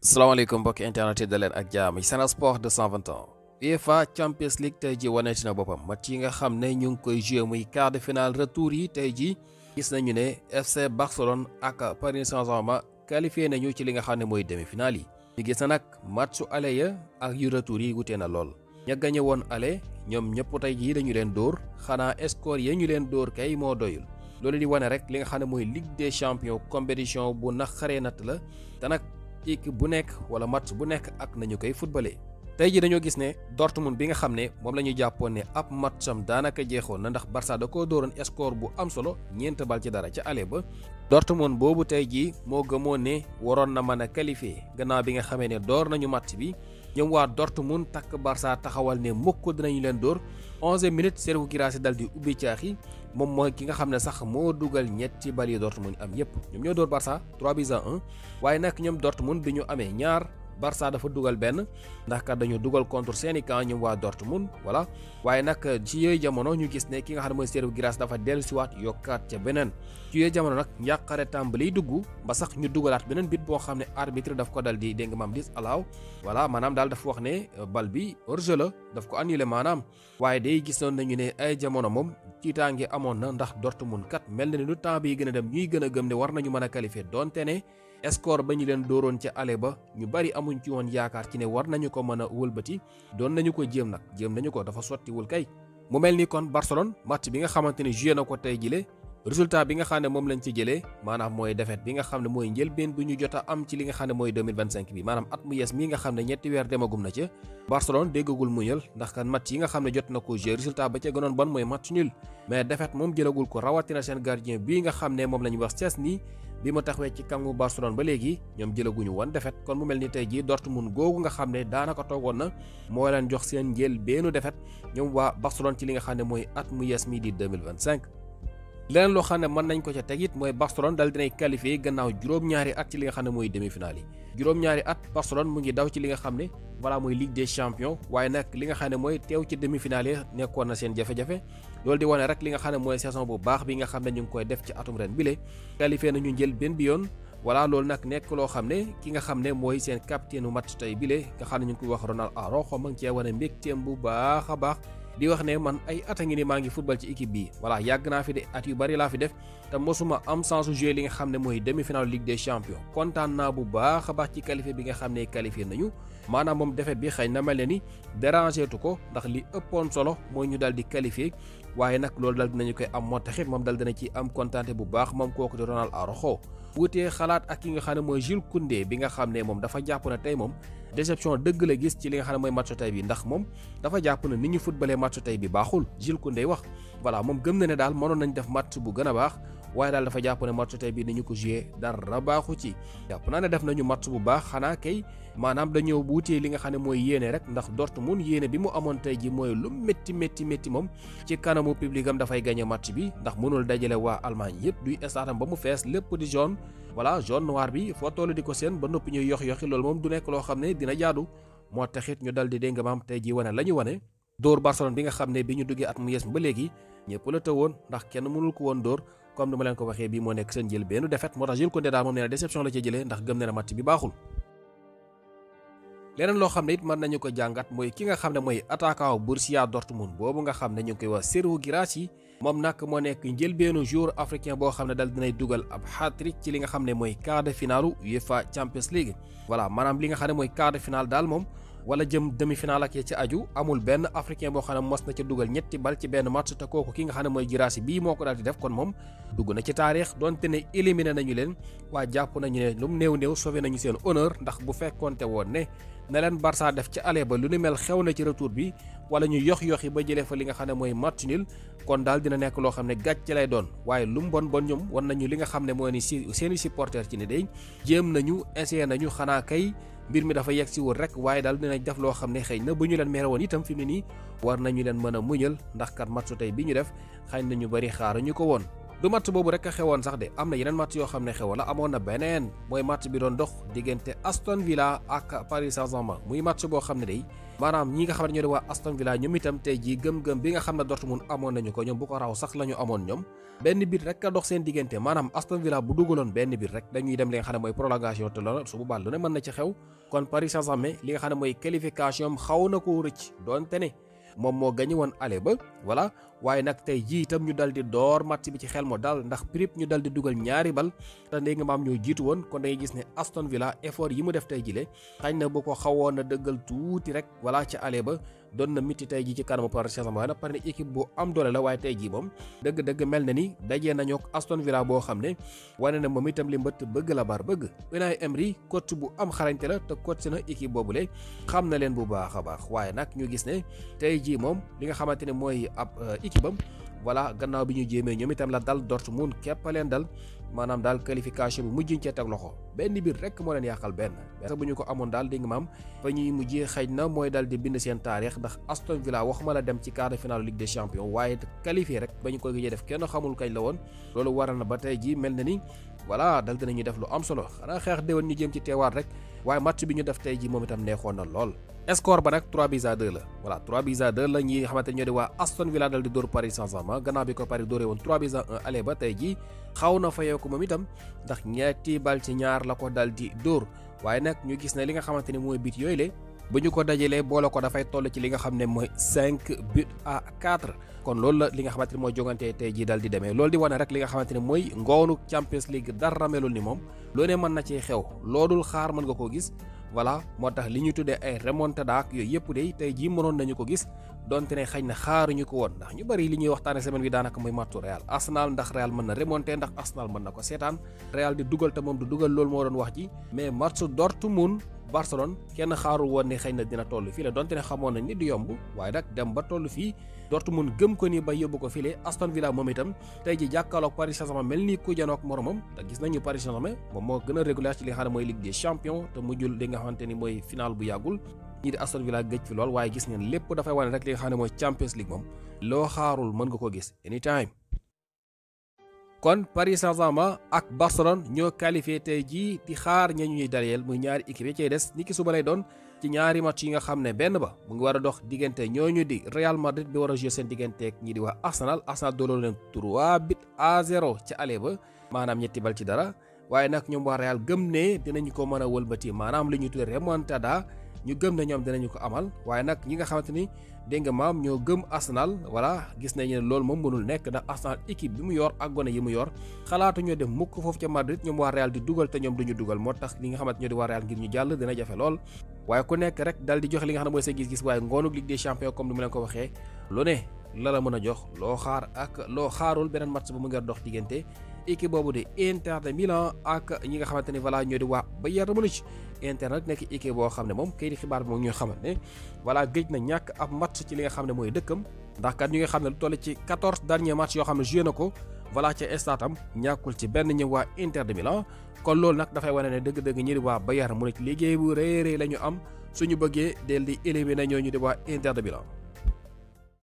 salaamaaleykum mbokki internet yi daleen ak jaam yi Sen Sport 221 UEFA Champions League tey ji waneeti na boppam match yi nga xam ne ñu ngi koy joué muy quart de finale retour yi tey ji gis nañu ne FC Barcelone ak Paris Saint-Germain qualifié nañu ci li nga xam ne mooy demi-finale yi. ñu gis na nag matchu aller ya ak yu retour yi wutee na lool ña gañe woon aller ñoom ñëpp tey jii dañu leen dóor xanaa score ya ñu leen dóor kay moo doyul loolu di wane rek li nga xam ne mooy Ligue des champions compétition bu naqaree natt la te nag équipe bu nekk wala match bu nekk ak nañu koy footballé tey ji dañoo gis ne Dortmund bi nga xam ne moom la ñu jàppoon ne ab matcham daanaka jeexoon na ndax Barça da koo dóoroon score bu am solo ñeent bal ci dara ca aller ba Dortmund boobu tey ji moo gëmoon ne waroon na mën a qualifié gannaaw bi nga xamee ne door nañu match bi ñoom waa Dortmund takk Barça taxawal ne mukk dinañu leen dóor 11 minutes Serhou Guirassy dal di ubbi caaxi moom mooy ki nga xam ne sax moo dugal ñetti bal yi Dortmund am yépp ñoom ñoo dóor Barça 3-1 waaye nag ñoom Dortmund bi ñu amee ñaar Barça dafa dugal benn ndax kat dañu dugal contre seeni camp ñoom waa Dortmund voilà waaye nag ci yooyu jamono ñu gis ne ki nga xam ne mooy Serhou Guirassy dafa dellusiwaat yokkaat ca beneen ci yooyu jamono nag njàqare tàmbali dugg ba sax ñu dugalaat beneen bit boo xam ne arbitre daf ko dal di dégg maam disallow voilà maanaam daal dafa wax ne bal bi hors-jeu la daf ko annulé maanaam waaye day gisoon nañu ne ay jamono moom tiitaange amoon na ndax Dortmund kat mel na ni lu temps bi gën a dem ñuy gën a gëm ne war nañu mën a qualifier donte ne score ba ñu leen dooroon ca aller ba ñu bari amuñ ci woon yaakaar ci ne war nañu ko mën a wëlbati doon nañu ko jéem nañu ko dafa sottiwul kay mu mel ni kon Barcelone match bi nga xamante ne joué na ko tey jile résultat bi nga xam ne moom lañ ci jëlee maanaam mooy défaite bi nga xam ne mooy njëlbeen bu ñu jot a am ci li nga xam ne mooy 2025 bi maanaam at mu yees mii nga xam ne ñetti weer demagum na ca Barcelone déggagul muñal ndax kan match yi nga xam ne jot na ko joué résultat ba ca gënoon bon mooy match nul mais défaite moom jëlagul ko rawatina seen gardien bii nga xam ne moom la ñu wax Szczęsny bi mu taxawee ci kangu Barcelone ba léegi ñoom jëlaguñu woon défaite kon mu mel ni tey jii Dortmund googu nga xam ne daanaka toogoon na moo leen jox seen njël beenu défaite ñoom waa Barcelone ci li nga xam ne mooy at mu yees mi di 2025 leneen loo xam ne mën nañ ko ca teg it mooy Barcelone dal dinay qualifié gannaaw juróom-ñaari at ci li nga xam ne mooy demi-finale yi juróom-ñaari at Barcelone mu ngi daw ci li nga xam ne voilà mooy Ligue des champions waaye nag li nga xam ne mooy teew ci demi-finale yi nekkoon na seen jafe-jafe loolu di wane rek li nga xam ne mooy saison bu baax bi nga xam ne ñu ngi koy def ci atum ren bile qualifié nañu njël benn bi yoon voilà loolu nag nekk loo xam ne ki nga xam ne mooy seen capitaine u match tey bile nga xam ne ñu ngi koy wax Ronald Araujo ma ngi cee wane mbégteem bu baax a baax di wax ne man ay at a ngi ni maa ngi football ci équipe bii voilà yàgg naa fi de at yu bari laa fi def te mosuma am chance jouer li nga xam ne mooy demi-finale Ligue des champions kontaan naa bu baax a baax ci qualifié bi nga xam ne qualifié nañu maanaam moom défaite bi xëy na mel ne ni dérangé tu ko ndax li ëppoon solo mooy ñu daal di qualifié waaye nag loolu dal dinañu koy am moo taxit moom dal dina ci am kontaante bu baax moom kooku di Ronald Araujo wutee xalaat ak ki nga xam ne mooy Jules Koundé bi nga xam ne moom dafa jàpp na tey moom déception dëgg la gis ci li nga xam ne mooy match tey bi ndax moom dafa jàpp na ni ñu footballee match tey bi baaxul Jules Koundé wax voilà moom gëm na ne daal mënoon nañ def match bu gën a baax waaye daal dafa jàpp ne match tey bi ni ñu ko joué dara baaxu ci jàpp naa ne def nañu match bu baax xanaa kay maanaam dañoo wuutee li nga xam ne mooy yéene rek ndax Dortmund yéene bi mu amoon tey ji mooy lu métti moom ci kanamu public am dafay gagné match bi ndax mënul dajale waa Allemagne yëpp duy stade am ba mu fees lépp di jaune voilà jaune noir bi foo toll di ko seen ba noppi ñuy yoxi loolu moom du nekk loo xam ne dina jaadu moo taxit ñu dal di dégg nga maam tey ji wane la ñu wane dóor Barcelone bi nga xam ne bi ñu duggee at mu yees ba léegi ñëpp la tëwoon ndax kenn mënul ko woon dóor comme ni ma leen ko waxee bii moo nekk seen jël benn défaite moo tax Jules Koundé daal moom nee na déception la ci jëlee ndax gëm na ne match bi baaxul leneen loo xam ne it mën nañu ko jàngat mooy ki nga xam ne mooy attaquant Borussia Dortmund boobu nga xam ne ñu ngi koy wax Serhou Guirassy moom nag moo nekk njëlbeenu joueur africain boo xam ne dal dinay dugal ab hat-trick ci li nga xam ne mooy quart de finale UEFA Champions League voilà maanaam li nga xam ne mooy quart de finale daal moom wala jëm demi-finale ak ci aju amul benn africain boo xam ne mos na ca dugal ñetti bal ci benn match te kooku ki nga xam ne mooy Guirassy bii moo ko daal di def kon moom dugg na ci taarix donte ne éliminé nañu leen waa jàpp nañu ne lu mu néew sauvé nañu seen honneur ndax bu fekkoonte woon ne na leen Barça def ci aller ba lu ni mel xew na ci retour bi wala ñu yox-yoxi ba jëlee fa li nga xam ne mooy match nul kon daal dina nekk loo xam ne gàcce lay doon waaye lu mu bon ñoom wan nañu li nga xam ne mooy ni seeni supporter ci ne day jéem nañu essayé nañu xanaa kay mbir mi dafa yegg si wul rek waaye daal dinañ def loo xam ne xëy na bu ñu leen mere woon itam fi mu ne nii war nañu leen mën a muñal ndax kat match tey bi ñu def xëy na ñu bari xaaruñu ko woon du match boobu rek a xewoon sax de am na yeneen match yoo xam ne xewoon na amoon na beneen mooy match bi doon dox diggante Aston Villa ak Paris Saint-Germain muy match boo xam ne day maanaam ñi nga xam ne ñoo di waa Aston Villa ñoom itam tey jii gëm-gëm bi nga xam ne Dortmund amoon nañu ko ñoom bu ko raw sax la ñu amoon ñoom benn bit rek a dox seen diggante maanaam Aston Villa bu dugaloon benn bit rek dañuy dem li nga xam ne mooy prolongation te loolu su boobaa lu ne mën na ci xew kon Paris Saint-Germain li nga xam ne mooy qualification xaw na ko rëcc doonte ne moom moo gañe woon aller ba voilà waaye nag tey jii itam ñu dal di door match bi ci xel moo dal ndax prip ñu dal di dugal ñaari bal te ndéy nga maam ñoo jiitu woon kon dangay gis ne Aston Villa effort yi mu def tey jile xañ na bu ko xawoon na dëggal tuuti rek voilà ci aller ba doon na miti tey jii ci kanamu Paris Saint-Germain waaye nag pare ne équipe bu am doole la waaye tey jii moom dëgg-dëgg mel na ni dajee nañoo ak Aston Villa boo xam ne wane na moom itam li mbëtt bëgg la bar bëgg Unai Emery coach bu am xarañte la te coach na équipe boobule xam na leen bu baax a baax waaye nag ñu gis ne tey jii moom li nga xamante ne mooy ab équipe am voilà gannaaw bi ñu jéemee ñoom itam la dal Dortmund képp leen dal maanaam daal qualification bi mujjuñ cee teg loxo benn biir rek moo leen yàqal benn bu ñu ko amoon daal di nga maam fa ñuy mujjee xëy na mooy dal di bind seen taarix ndax Aston Villa waxuma la dem ci quart de finale Ligue des Champions waaye qualifié rek ba ñu koy gëjee def kenn xamul kañ la woon loolu waral na ba tey ji mel na ni voilà dal dinañu def lu am solo xanaa xeex déwén ñu jéem ci teewaat rek waaye match bi ñu def tey ji moom itam neexoon na lool score ba nag 3-2 la voilà 3-2 la ñi xamante ñoo di waa Aston Villa dal di dóor Paris Saint-Germain gannaaw bi ko Paris dóoree woon 3-1 aller ba tey ji xaw na fayoo ko moom itam ndax ñetti bal ci ñaar la ko dal di dóor waaye nag ñu gis ne li nga xamante ne mooy bit yooyu le bu ñu ko dajalee boole ko dafay toll ci li nga xam ne mooy 5-4 kon loolu la li nga xamante ne mooy jongante tey jii dal di demee loolu di wane rek li nga xamante ne mooy ngoonu Champions League dara melul ni moom loo ne mën na ci xew loodul xaar mën nga koo gis voilà moo tax li ñu tuddee ay remontada ak yooyu yëpp de tey jii mënoon nañu ko gis donte ne xëy na xaaruñu ko woon ndax ñu bari li ñuy waxtaane semaine bi daanaka mooy matchu Real Arsenal ndax Real mën na remonter ndax Arsenal mën na ko seetaan Real di dugal te moom du dugal loolu moo doon wax ji mais matchu Dortmund Barcelone kenn xaarul woon ne xëy na dina toll fii la donte ne xamoon nañ ni du yomb waaye nag dem ba toll fii Dortmund gëm ko ni ba yóbbu ko file Aston Villa moom itam tey ji jàkkaarloog Paris Saint-Germain mel ni ku janook moromam te gis nañu Paris Saint-Germain moom moo gën a régulier ci li nga xam ne mooy Ligue des Champions te mujjul li nga xamante ni mooy final bu yàggul ñii di Aston Villa gëj fi lool waaye gis ngeen lépp dafay wane rek li nga xam ne mooy Champions League moom loo xaarul mën nga ko gis anytime. kon Paris Saint-Germain ak Barcelone ñoo qualifié tey jii di xaar ña ñuy daleel muy ñaari équipe yi cay des ni ki suba lay doon ci ñaari match yi nga xam ne benn ba mu ngi war a dox diggante ñooñu di Real Madrid bi war a jouer seen digganteeg ñi di wax Arsenal dooloo leen 3-0 ci aller ba maanaam ñetti bal ci dara waaye nag ñoom waa Real gëm ne dinañu ko mën a wëlbati maanaam li ñu tuddee remontada ñu gëm ne ñoom dinañu ko amal waaye nag ñi nga xamante ni dégg nga maam ñoo gëm Arsenal voilà gis nañu ne loolu moom mënul nekk ndax Arsenal équipe bi mu yor ak gone yi mu yor xalaatu ñoo dem mukk foofu ca Madrid ñoom waa Real di dugal te ñoom duñu dugal moo tax li nga xamante ñoo di waa Real ngir ñu jàll dina jafe lool waaye ku nekk rek dal di joxe li nga xam ne mooy sa gis-gis waaye ngoonu Ligue des Champions comme ni mu leen ko waxee lu ne la la mën a jox loo xaar ak loo xaarul beneen match ba mu ngi dox diggante équipe boobu de Inter de Milan ak ñi nga xamante ni voilà ñoo di waa Bayern Munich Inter nag nekk équipe boo xam ne moom kay di xibaar bi moom ñoo xamante ne voilà géej na ñàkk ab match ci li nga xam ne mooy dëkkam ndax kat ñu nga xam ne lu toll ci 14 derniers matchs yoo xam ne joué na ko voilà ca stade am ñàkkul ci benn ñëw waa Inter de Milan kon loolu nag dafay wane ne dëgg-dëgg ñi di waa Bayern Munich liggéey bu rëy la ñu am suñu bëggee del di éliminer ñoo ñu di waa Inter de Milan